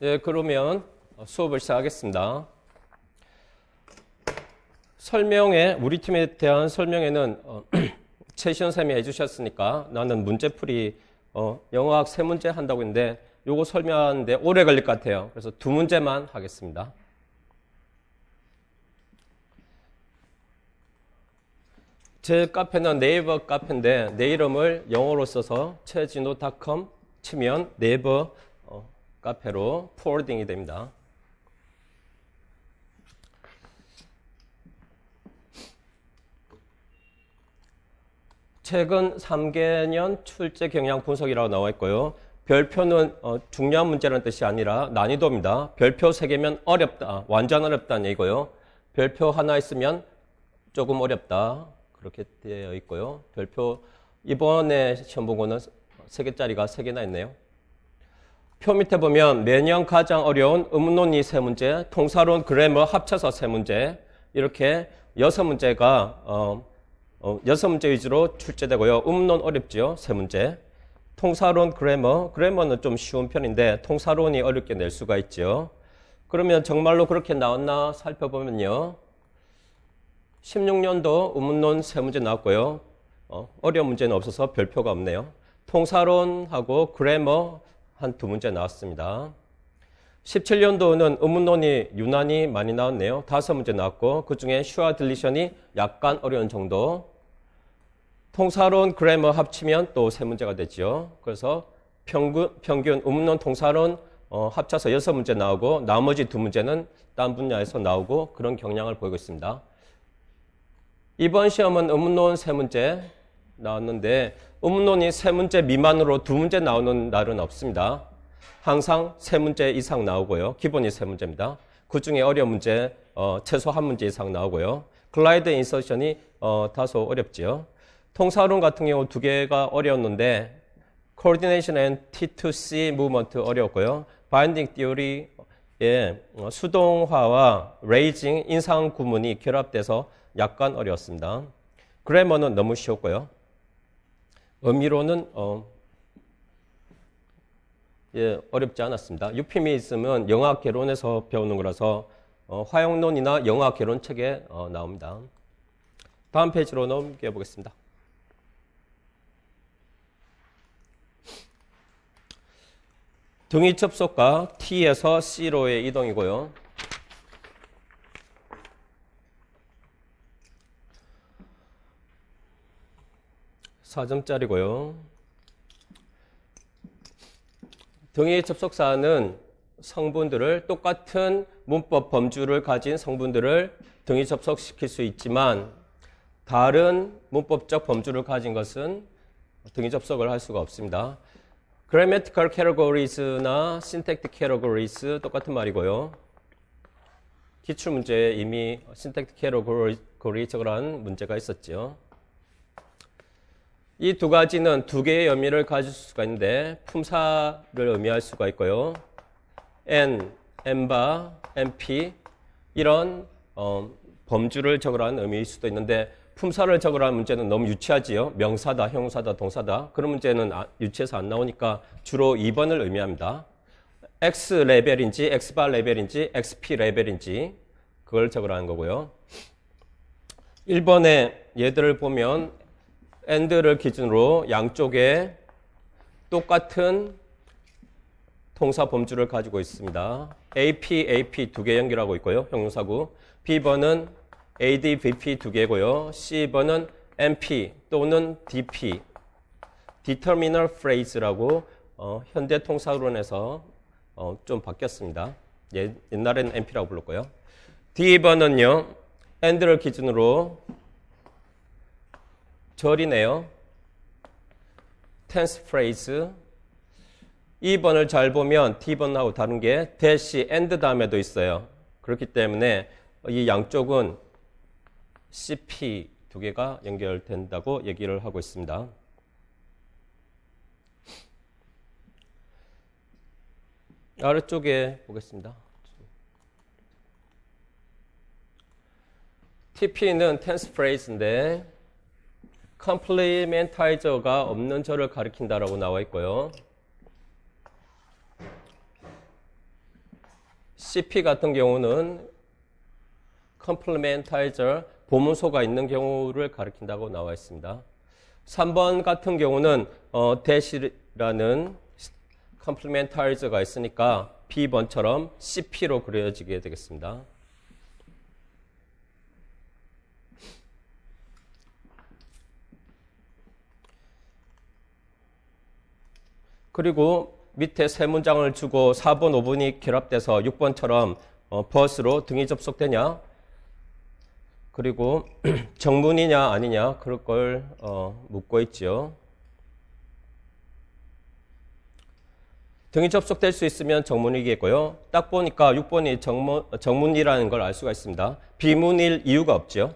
네, 그러면 수업을 시작하겠습니다. 우리 팀에 대한 설명에는 최시현 쌤이 해주셨으니까 나는 문제풀이 영어학 3문제 한다고 했는데 요거 설명하는데 오래 걸릴 것 같아요. 그래서 2문제만 하겠습니다. 제 카페는 네이버 카페인데 내 이름을 영어로 써서 최진호.com 치면 네이버 카페로 포워딩이 됩니다. 최근 3개년 출제 경향 분석이라고 나와 있고요. 별표는 중요한 문제라는 뜻이 아니라 난이도입니다. 별표 3개면 어렵다, 완전 어렵다는 얘기고요. 별표 하나 있으면 조금 어렵다, 그렇게 되어 있고요. 별표 이번에 시험 본 거는 3개짜리가 3개나 있네요. 표 밑에 보면 매년 가장 어려운 음론이 3문제, 통사론, 그래머 합쳐서 3문제, 이렇게 6문제가 6문제 위주로 출제되고요. 음론 어렵죠. 3문제. 통사론, 그래머는 좀 쉬운 편인데 통사론이 어렵게 낼 수가 있죠. 그러면 정말로 그렇게 나왔나 살펴보면요. 16년도 음론 3문제 나왔고요. 어려운 문제는 없어서 별표가 없네요. 통사론하고 그래머 한 2문제 나왔습니다. 17년도는 음문론이 유난히 많이 나왔네요. 5문제 나왔고 그 중에 슈아 딜리션이 약간 어려운 정도. 통사론, 그래머 합치면 또 3문제가 되죠. 그래서 평균 음문론, 통사론 합쳐서 6문제 나오고 나머지 2문제는 다른 분야에서 나오고 그런 경향을 보이고 있습니다. 이번 시험은 음문론 3문제 나왔는데 음문론이 3문제 미만으로 2문제 나오는 날은 없습니다. 항상 3문제 이상 나오고요. 기본이 3문제입니다. 그 중에 어려운 문제 최소 1문제 이상 나오고요. 글라이드 인서션이 다소 어렵지요. 통사론 같은 경우 2개가 어려웠는데 Coordination and T2C Movement 어려웠고요. Binding Theory의 수동화와 Raising 인상 구문이 결합돼서 약간 어려웠습니다. 그래머는 너무 쉬웠고요. 의미로는 어렵지 않았습니다. 유피미즘은 영어학 개론에서 배우는 거라서 화용론이나 영어학 개론 책에 나옵니다. 다음 페이지로 넘겨보겠습니다. 등위 접속과 T에서 C로의 이동이고요. (4점짜리고요) 등위 접속사는 성분들을 똑같은 문법 범주를 가진 성분들을 등위 접속시킬 수 있지만 다른 문법적 범주를 가진 것은 등위 접속을 할 수가 없습니다. Grammatical categories나 syntactic categories 똑같은 말이고요. 기출문제에 이미 syntactic category 적으라는 문제가 있었죠. 이 2가지는 2개의 의미를 가질 수가 있는데 품사를 의미할 수가 있고요. N, N바, NP 이런 범주를 적으라는 의미일 수도 있는데 품사를 적으라는 문제는 너무 유치하지요. 명사다, 형용사다, 동사다. 그런 문제는 유치해서 안 나오니까 주로 2번을 의미합니다. X 레벨인지 X바 레벨인지 XP 레벨인지 그걸 적으라는 거고요. 1번에 얘들을 보면 and를 기준으로 양쪽에 똑같은 동사 범주를 가지고 있습니다. AP 2개 연결하고 있고요. 형용사구. B번은 AD, BP 2개고요. C번은 MP 또는 DP, Determiner Phrase라고 현대 통사론에서 좀 바뀌었습니다. 옛날에는 MP라고 불렀고요. D번은요. and를 기준으로 절이네요. tense phrase. 2번을 잘 보면 D번하고 다른 게 대시 and 다음에도 있어요. 그렇기 때문에 이 양쪽은 CP 2개가 연결된다고 얘기를 하고 있습니다. 아래쪽에 보겠습니다. TP는 tense phrase인데 complementizer가 없는 절을 가리킨다라고 나와 있고요. CP 같은 경우는 complementizer, 보문소가 있는 경우를 가리킨다고 나와 있습니다. 3번 같은 경우는 대시라는 complementizer가 있으니까 B번처럼 CP로 그려지게 되겠습니다. 그리고 밑에 세 문장을 주고 4번, 5번이 결합돼서 6번처럼 but으로 등이 접속되냐, 그리고 정문이냐 아니냐 그럴 걸 묻고 있죠. 등이 접속될 수 있으면 정문이겠고요. 딱 보니까 6번이 정문이라는 걸 알 수가 있습니다. 비문일 이유가 없죠.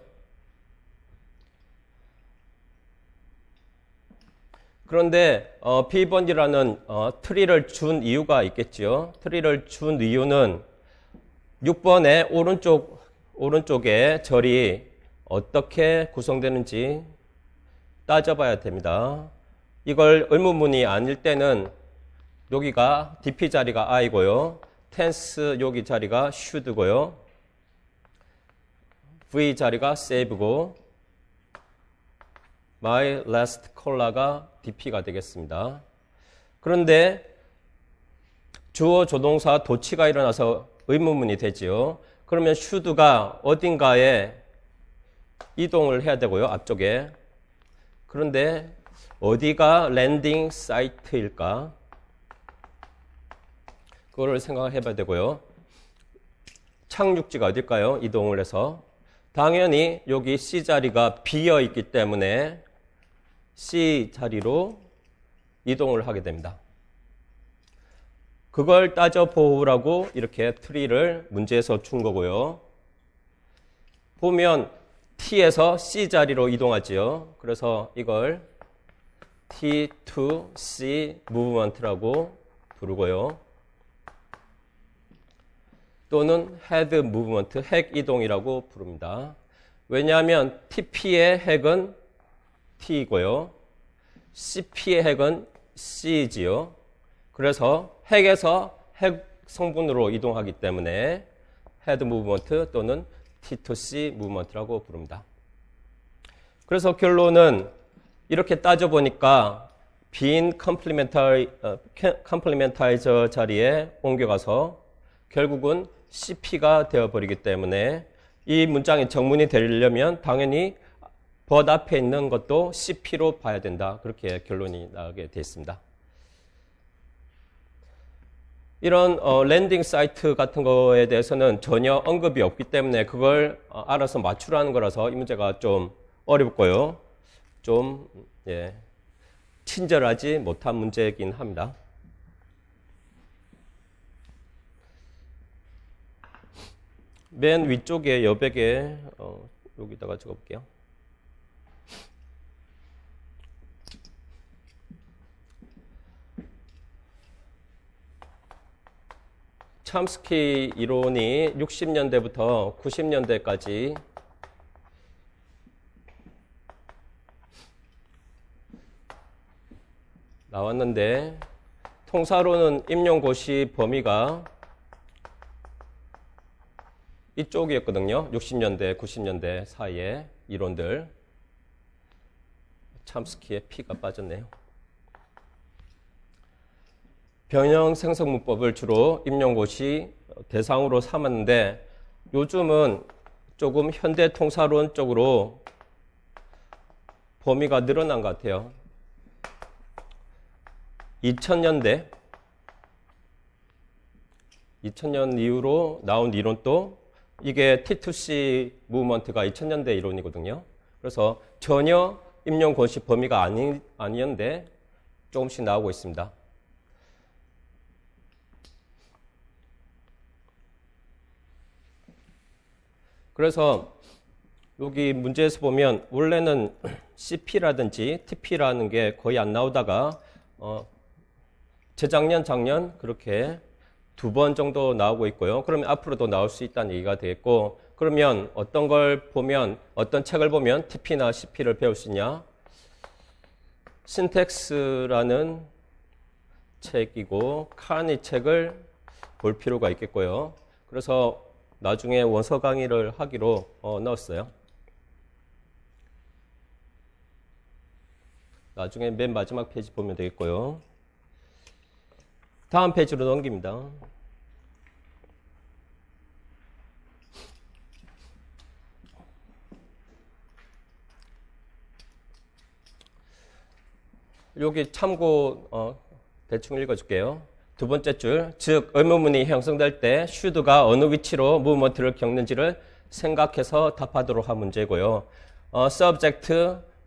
그런데 B번이라는 트리를 준 이유가 있겠죠. 트리를 준 이유는 6번의 오른쪽에 절이 어떻게 구성되는지 따져봐야 됩니다. 이걸 의문문이 아닐 때는 여기가 DP 자리가 I고요. tense 여기 자리가 should고요. V 자리가 save고 my last caller가 DP가 되겠습니다. 그런데 주어 조동사 도치가 일어나서 의문문이 되지요. 그러면 should가 어딘가에 이동을 해야 되고요. 앞쪽에. 그런데 어디가 랜딩 사이트일까? 그거를 생각을 해봐야 되고요. 착륙지가 어딜까요? 이동을 해서. 당연히 여기 C 자리가 비어 있기 때문에 C 자리로 이동을 하게 됩니다. 그걸 따져보라고 이렇게 트리를 문제에서 준 거고요. 보면 T에서 C 자리로 이동하지요. 그래서 이걸 T to C movement라고 부르고요. 또는 head movement, 핵 이동이라고 부릅니다. 왜냐하면 TP의 핵은 T이고요. CP의 핵은 C이지요. 그래서 핵에서 핵 성분으로 이동하기 때문에 head movement 또는 T2C movement라고 부릅니다. 그래서 결론은 이렇게 따져보니까 빈 complementizer 자리에 옮겨가서 결국은 CP가 되어버리기 때문에 이 문장이 정문이 되려면 당연히 but 앞에 있는 것도 CP로 봐야 된다. 그렇게 결론이 나오게 되어 있습니다. 이런 랜딩 사이트 같은 거에 대해서는 전혀 언급이 없기 때문에 그걸 알아서 맞추라는 거라서 이 문제가 좀 어렵고요. 좀 친절하지 못한 문제이긴 합니다. 맨 위쪽에 여백에 여기다가 적어볼게요. 첨스키 이론이 60년대부터 90년대까지 나왔는데 통사로는 임용고시 범위가 이쪽이었거든요. 60년대, 90년대 사이에 이론들. 첨스키의 피가 빠졌네요. 변형 생성문법을 주로 임용고시 대상으로 삼았는데 요즘은 조금 현대 통사론 쪽으로 범위가 늘어난 것 같아요. 2000년 이후로 나온 이론도 이게 T2C 무브먼트가 2000년대 이론이거든요. 그래서 전혀 임용고시 범위가 아니었는데 조금씩 나오고 있습니다. 그래서 여기 문제에서 보면 원래는 CP라든지 TP라는 게 거의 안 나오다가 재작년, 작년 그렇게 2번 정도 나오고 있고요. 그러면 앞으로도 나올 수 있다는 얘기가 되겠고, 그러면 어떤 걸 보면, 어떤 책을 보면 TP나 CP를 배울 수 있냐? 신텍스라는 책이고 카니 책을 볼 필요가 있겠고요. 그래서 나중에 원서 강의를 하기로 넣었어요. 나중에 맨 마지막 페이지 보면 되겠고요. 다음 페이지로 넘깁니다. 여기 참고 대충 읽어줄게요. 두 번째 줄, 즉 의문문이 형성될 때 should가 어느 위치로 무브먼트를 겪는지를 생각해서 답하도록 한 문제고요. subject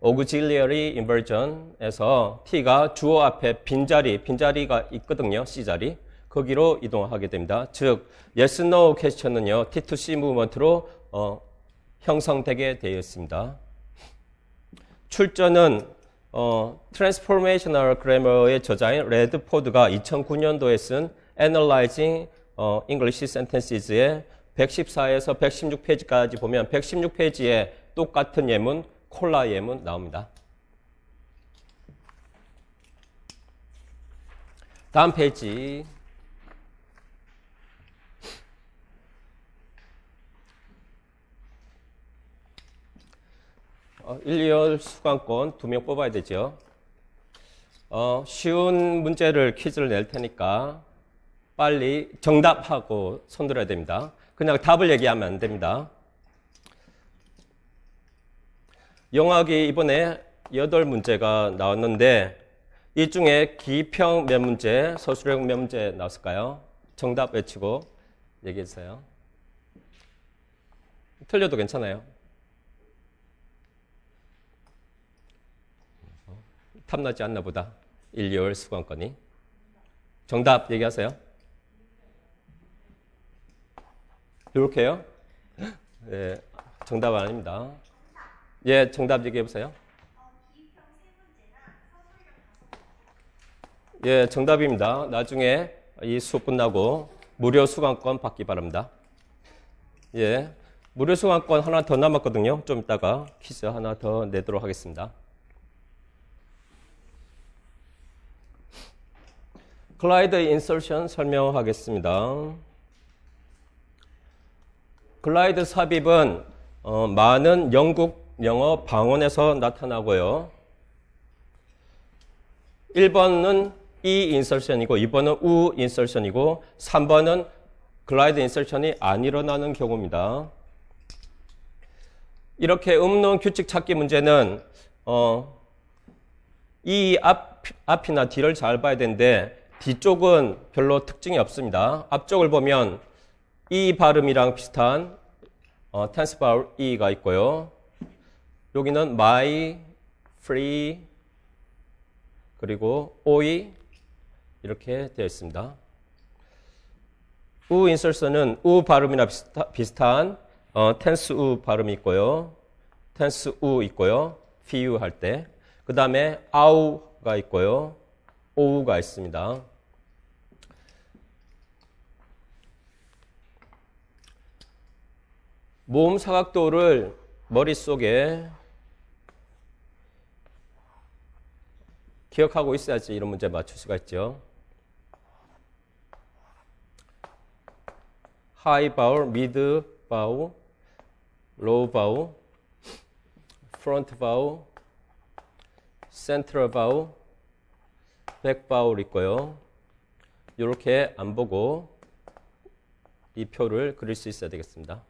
auxiliary inversion에서 t가 주어 앞에 빈자리가 있거든요. C자리. 거기로 이동하게 됩니다. 즉 yes, no question은요. T2C 무브먼트로 형성되게 되어 있습니다. 출전은 Transformational Grammar의 저자인 레드포드가 2009년도에 쓴 Analyzing English Sentences의 114에서 116페이지까지 보면 116페이지에 똑같은 예문, 콜라 예문 나옵니다. 다음 페이지. 1, 2월 수강권 2명 뽑아야 되죠. 쉬운 문제를 퀴즈를 낼 테니까 빨리 정답하고 손들어야 됩니다. 그냥 답을 얘기하면 안 됩니다. 영학이 이번에 8문제가 나왔는데 이 중에 기평 몇 문제, 서술형 몇 문제 나왔을까요? 정답 외치고 얘기해 주세요. 틀려도 괜찮아요. 탐나지 않나 보다. 1, 2월 수강권이. 정답 얘기하세요. 이렇게요? 네, 정답 아닙니다. 예, 정답 얘기해 보세요. 예, 정답입니다. 나중에 이 수업 끝나고 무료 수강권 받기 바랍니다. 예, 무료 수강권 하나 더 남았거든요. 좀 이따가 퀴즈 하나 더 내도록 하겠습니다. 글라이드 인서션 설명하겠습니다. 글라이드 삽입은 많은 영국 영어 방언에서 나타나고요. 1번은 E 인서션이고 2번은 U 인서션이고 3번은 글라이드 인서션이 안 일어나는 경우입니다. 이렇게 음론 규칙 찾기 문제는 이 앞이나 뒤를 잘 봐야 되는데 뒤쪽은 별로 특징이 없습니다. 앞쪽을 보면 E 발음이랑 비슷한 tense vowel E가 있고요. 여기는 my, free, 그리고 OE 이렇게 되어 있습니다. U 인설션은 U 발음이나 비슷한 tense U 발음이 있고요. tense U 있고요. FU 할 때. 그 다음에 AU가 있고요. OU가 있습니다. 모음 사각도를 머릿속에 기억하고 있어야지 이런 문제 맞출 수가 있죠. high vowel, mid vowel, low vowel, front vowel, central vowel, back vowel 있고요. 이렇게 안 보고 이 표를 그릴 수 있어야 되겠습니다.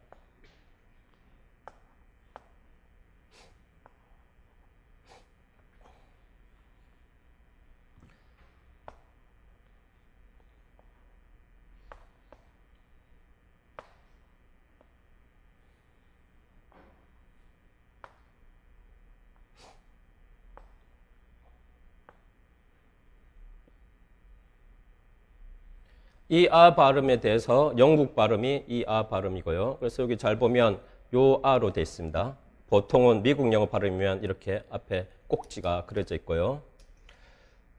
이 아 발음에 대해서 영국 발음이 이 아 발음이고요. 그래서 여기 잘 보면 요 아로 되어 있습니다. 보통은 미국 영어 발음이면 이렇게 앞에 꼭지가 그려져 있고요.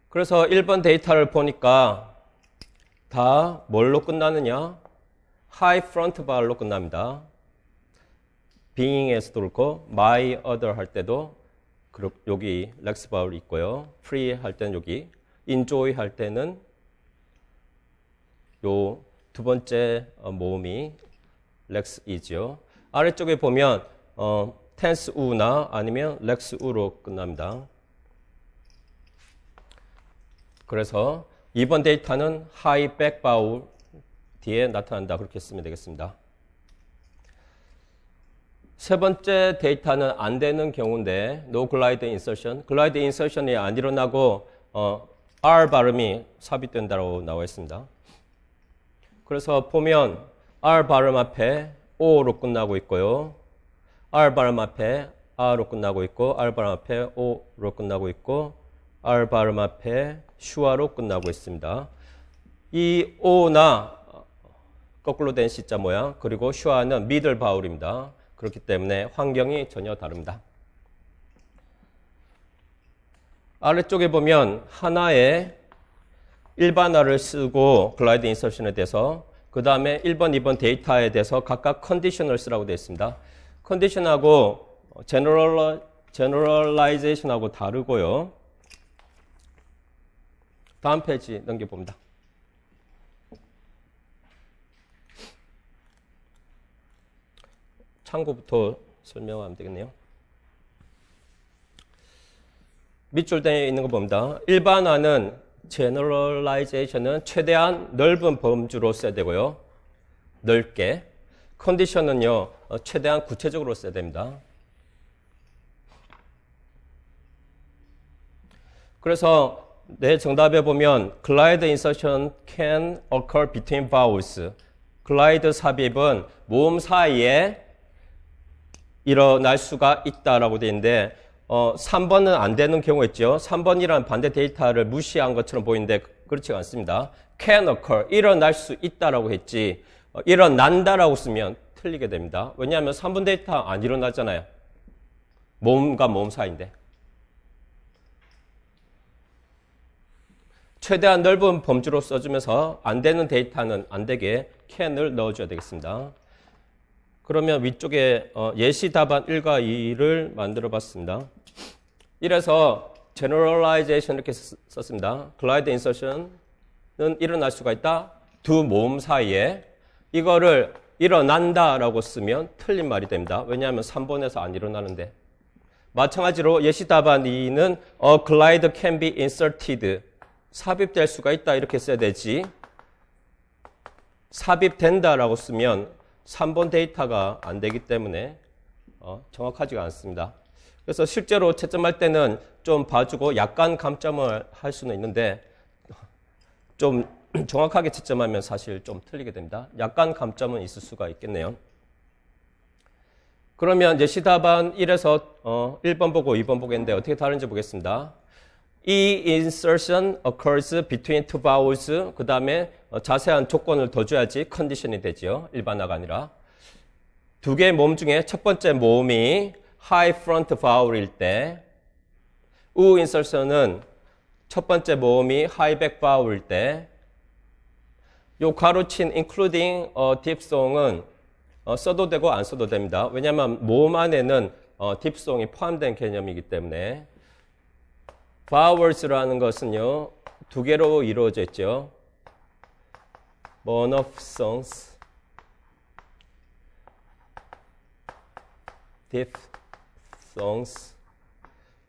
그래서 1번 데이터를 보니까 다 뭘로 끝나느냐? high front vowel로 끝납니다. being에서도 그렇고 my other 할 때도 여기 lex vowel 있고요. free 할 때는 여기 enjoy 할 때는 요 두 번째 모음이 렉스 이지요. 아래쪽에 보면 텐스 우나 아니면 렉스 우로 끝납니다. 그래서 2번 데이터는 하이 백 바울 뒤에 나타난다. 그렇게 쓰면 되겠습니다. 세 번째 데이터는 안 되는 경우인데 no glide insertion. 글라이드 인서션이 안 일어나고 R 발음이 삽입된다고 나와 있습니다. 그래서 보면 R 발음 앞에 O로 끝나고 있고요. R 발음 앞에 R로 끝나고 있고 R 발음 앞에 O로 끝나고 있고 R 발음 앞에 슈아로 끝나고 있습니다. 이 O나 거꾸로 된 C자 모양 그리고 슈아는 미들 바울입니다. 그렇기 때문에 환경이 전혀 다릅니다. 아래쪽에 보면 하나의 일반어를 쓰고 글라이드 인서션에 대해서 그 다음에 1번, 2번 데이터에 대해서 각각 컨디션을 쓰라고 되어 있습니다. 컨디션하고 제너럴라이제이션하고 다르고요. 다음 페이지 넘겨봅니다. 참고부터 설명하면 되겠네요. 밑줄에 있는 거 봅니다. 일반화는 generalization은 최대한 넓은 범주로 써야 되고요. 넓게. 컨디션은요. 최대한 구체적으로 써야 됩니다. 그래서 내 정답에 보면 glide insertion can occur between vowels. 글라이드 삽입은 모음 사이에 일어날 수가 있다라고 되어 있는데 3번은 안 되는 경우 있죠. 3번이라는 반대 데이터를 무시한 것처럼 보이는데 그렇지 않습니다. can occur, 일어날 수 있다라고 했지 일어난다라고 쓰면 틀리게 됩니다. 왜냐하면 3번 데이터 안 일어나잖아요. 모음과 모음 사이인데. 최대한 넓은 범주로 써주면서 안 되는 데이터는 안 되게 can을 넣어줘야 되겠습니다. 그러면 위쪽에 예시 답안 1과 2를 만들어 봤습니다. 이래서 generalization 이렇게 썼습니다. glide insertion은 일어날 수가 있다. 두 모음 사이에 이거를 일어난다라고 쓰면 틀린 말이 됩니다. 왜냐하면 3번에서 안 일어나는데. 마찬가지로 예시 답안 2는 a glide can be inserted. 삽입될 수가 있다 이렇게 써야 되지. 삽입된다라고 쓰면 3번 데이터가 안 되기 때문에 정확하지가 않습니다. 그래서 실제로 채점할 때는 좀 봐주고 약간 감점을 할 수는 있는데 좀 정확하게 채점하면 사실 좀 틀리게 됩니다. 약간 감점은 있을 수가 있겠네요. 그러면 예시 답안 1에서 1번 보고 2번 보겠는데 어떻게 다른지 보겠습니다. 이 insertion occurs between two vowels. 그 다음에 자세한 조건을 더 줘야지 컨디션이 되죠. 일반화가 아니라. 두 개의 모음 중에 첫 번째 모음이 high front vowel일 때, 우 insertion은 첫 번째 모음이 high back vowel일 때, 요 가로친 including diphthong은 써도 되고 안 써도 됩니다. 왜냐하면 모음 안에는 diphthong이 포함된 개념이기 때문에. vowels라는 것은요, 두 개로 이루어져 있죠. monophthongs, diphthongs.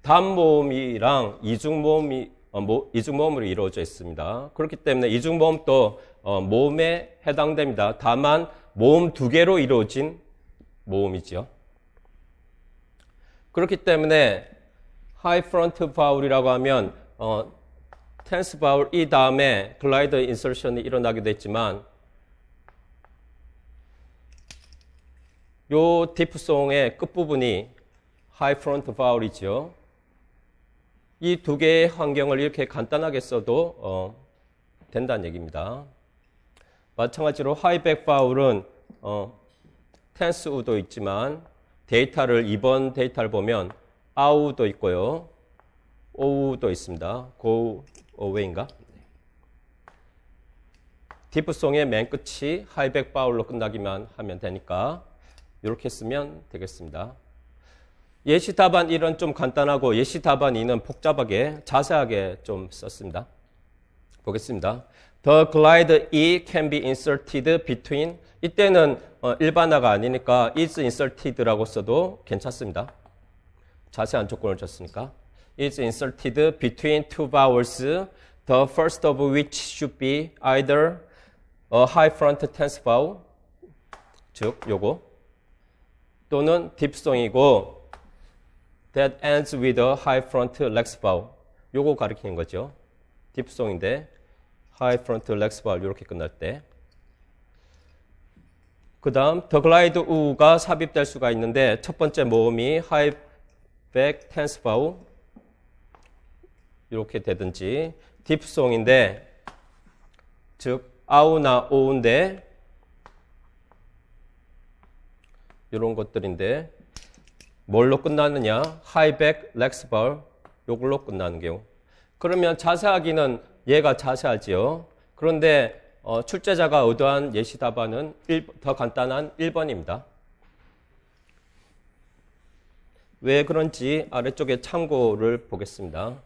단모음이랑 이중모음으로 이루어져 있습니다. 그렇기 때문에 이중모음도 모음에 해당됩니다. 다만 모음 두 개로 이루어진 모음이죠. 그렇기 때문에 high front vowel이라고 하면 tense vowel 이 다음에 glide insertion이 일어나기도 했지만 요 diphthong의 끝부분이 high front vowel이죠. 이 두 개의 환경을 이렇게 간단하게 써도 된다는 얘기입니다. 마찬가지로 high back vowel은 tense u도 있지만 데이터를 2번 데이터를 보면 아우도 있고요. 오우도 있습니다. go away인가? 디프송의 맨 끝이 하이백 바울로 끝나기만 하면 되니까 이렇게 쓰면 되겠습니다. 예시 답안 1은 좀 간단하고 예시 답안 2는 복잡하게 자세하게 좀 썼습니다. 보겠습니다. The glide E can be inserted between. 이때는 일반화가 아니니까 is inserted라고 써도 괜찮습니다. 자세한 조건을 줬으니까. is inserted between two vowels, the first of which should be either a high front tense vowel, 즉 요거, 또는 딥송이고 that ends with a high front lex vowel. 요거 가리키는 거죠. 딥송인데 high front lex vowel 이렇게 끝날 때. 그 다음 the glide u가 삽입될 수가 있는데 첫 번째 모음이 high back tense vowel 이렇게 되든지 딥송인데 즉 아우나 오인데 이런 것들인데 뭘로 끝나느냐? high back lex vowel 요걸로 끝나는 경우. 그러면 자세하기는 얘가 자세하지요. 그런데 출제자가 의도한 예시 답안은 더 간단한 1번입니다. 왜 그런지 아래쪽에 참고를 보겠습니다.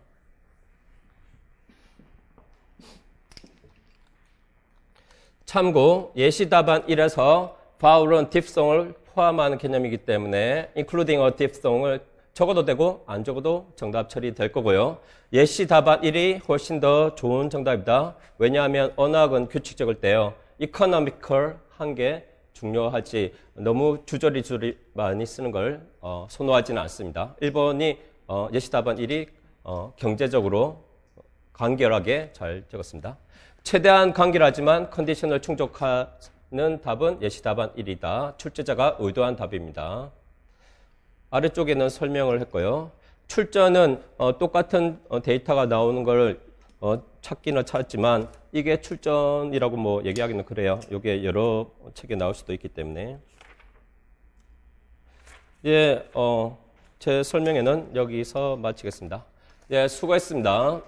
참고 예시 답안 1에서 vowel은 딥송을 포함하는 개념이기 때문에 including a 딥송을 적어도 되고 안 적어도 정답 처리될 거고요. 예시 답안 1이 훨씬 더 좋은 정답이다. 왜냐하면 언어학은 규칙적일 때요. economical 한 게 중요하지 너무 주저리 많이 쓰는 걸 선호하지는 않습니다. 1번이 예시 답안 1이 경제적으로 간결하게 잘 적었습니다. 최대한 간결하지만 컨디션을 충족하는 답은 예시 답안 1이다. 출제자가 의도한 답입니다. 아래쪽에는 설명을 했고요. 출전은 똑같은 데이터가 나오는 걸 찾기는 찾지만 이게 출전이라고 뭐 얘기하기는 그래요. 이게 여러 책에 나올 수도 있기 때문에. 예, 제 설명회는 여기서 마치겠습니다. 예, 수고했습니다.